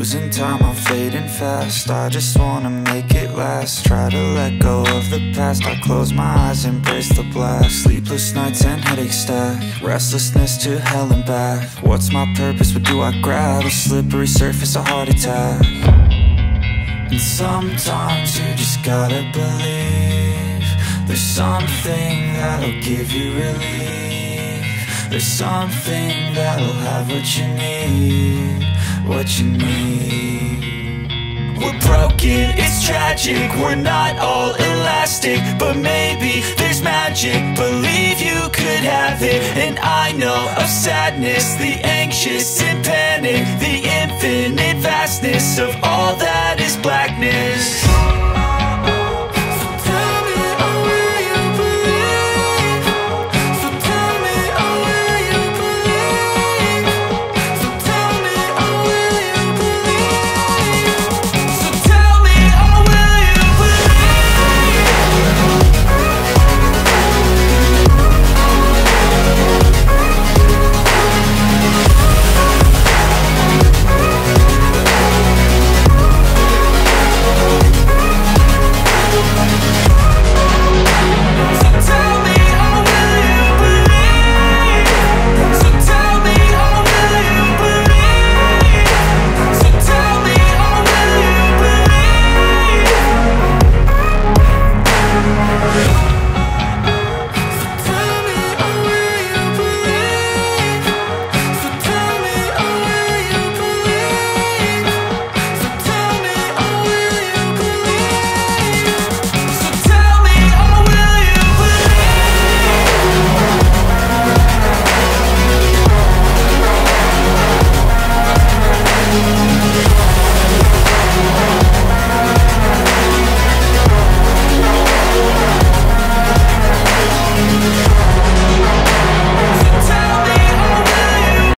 losing time, I'm fading fast. I just wanna make it last. Try to let go of the past. I close my eyes, embrace the blast. Sleepless nights and headaches stack. Restlessness to hell and back. What's my purpose? What do I grab? A slippery surface, a heart attack. And sometimes you just gotta believe there's something that'll give you relief. There's something that'll have what you need, what you need. We're broken, it's tragic, we're not all elastic, but maybe there's magic, believe you could have it. And I know of sadness, the anxious and panic, the infinite vastness of all that is blackness.